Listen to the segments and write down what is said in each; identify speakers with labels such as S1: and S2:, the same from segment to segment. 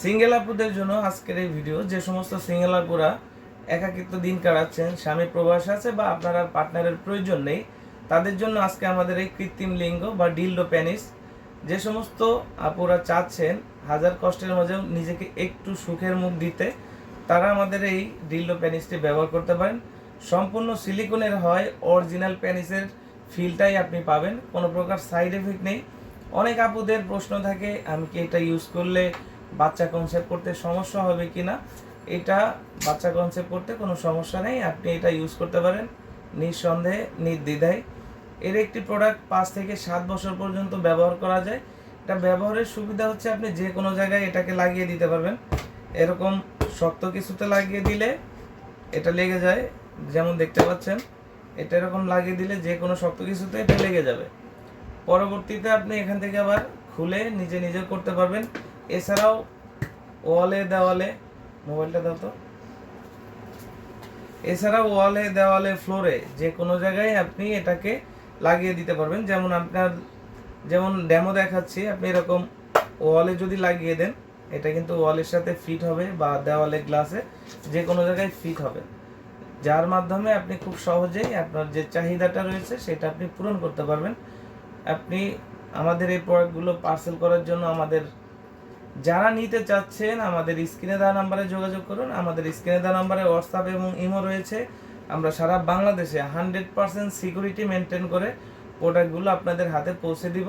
S1: Single আপুদের জন্য আজকের এই ভিডিও। যে সমস্ত সিঙ্গেল আপুরা একাকিত্ব দিন কাটাচ্ছেন, স্বামী প্রবাস আছে বা আপনার আর পার্টনারের প্রয়োজন নেই, তাদের জন্য আজকে আমাদের এই কৃত্রিম লিঙ্গ বা ডিলডো পেনিস। যে সমস্ত আপুরা চাচ্ছেন হাজার কষ্টের মাঝেও নিজেকে একটু সুখের মুখ দিতে, তারা আমাদের এই ডিলডো পেনিসটি ব্যবহার করতে পারেন। সম্পূর্ণ সিলিকনের হয়, অরিজিনাল পেনিসের ফিলটাই আপনি পাবেন, কোনো প্রকার সাইড এফেক্ট নেই। অনেক আপুদের প্রশ্ন থাকে, আমি কি এটা ইউজ করলে বাচ্চা কনসেপ্ট করতে সমস্যা হবে কি না? এটা বাচ্চা কনসেপ্ট করতে কোনো সমস্যা নেই, আপনি এটা ইউজ করতে পারেন নিঃসন্দেহে, নির্দ্বিধায়। এর একটি প্রোডাক্ট 5 থেকে 7 বছর পর্যন্ত ব্যবহার করা যায়। এটা ব্যবহারের সুবিধা হচ্ছে আপনি যে কোনো জায়গায় এটাকে লাগিয়ে দিতে পারবেন। এরকম শক্ত কিছুতে লাগিয়ে দিলে এটা লেগে যায়, যেমন দেখতে পাচ্ছেন, এটা এরকম লাগিয়ে দিলে যে কোনো শক্ত কিছুতে এটা লেগে যাবে। পরবর্তীতে আপনি এখান থেকে আবার খুলে নিজে নিজে করতে পারবেন। এছাড়াও ওয়ালে দেওয়ালে, মোবাইলটা দাও তো, এছাড়াও ওয়ালে দেওয়ালে ফ্লোরে যে কোনো জায়গায় আপনি এটাকে লাগিয়ে দিতে পারবেন। যেমন ডেমো দেখাচ্ছি, আপনি এরকম ওয়ালে যদি লাগিয়ে দেন, এটা কিন্তু ওয়ালের সাথে ফিট হবে বা দেওয়ালে গ্লাসে যে কোনো জায়গায় ফিট হবে, যার মাধ্যমে আপনি খুব সহজেই আপনার যে চাহিদাটা রয়েছে সেটা আপনি পূরণ করতে পারবেন। আপনি আমাদের এই প্রোডাক্টগুলো পার্সেল করার জন্য যারা নিতে চাচ্ছেন আমাদের স্ক্রিনে দেওয়া নাম্বারে যোগাযোগ করুন। আমাদের স্ক্রিনে দেওয়া নাম্বারে হোয়াটসঅ্যাপ এবং ইমো রয়েছে। আমরা সারা বাংলাদেশে 100% সিকিউরিটি মেনটেন করে প্রোডাক্টগুলো আপনাদের হাতে পৌঁছে দিব।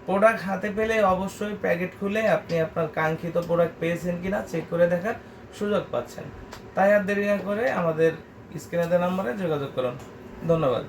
S1: প্রোডাক্ট হাতে পেলে অবশ্যই প্যাকেট খুলে আপনি আপনার কাঙ্ক্ষিত প্রোডাক্ট পেয়েছেন কিনা চেক করে দেখার সুযোগ পাচ্ছেন। তাই আর দেরি না করে আমাদের স্ক্রিনে দেওয়া নাম্বারে যোগাযোগ করুন। ধন্যবাদ।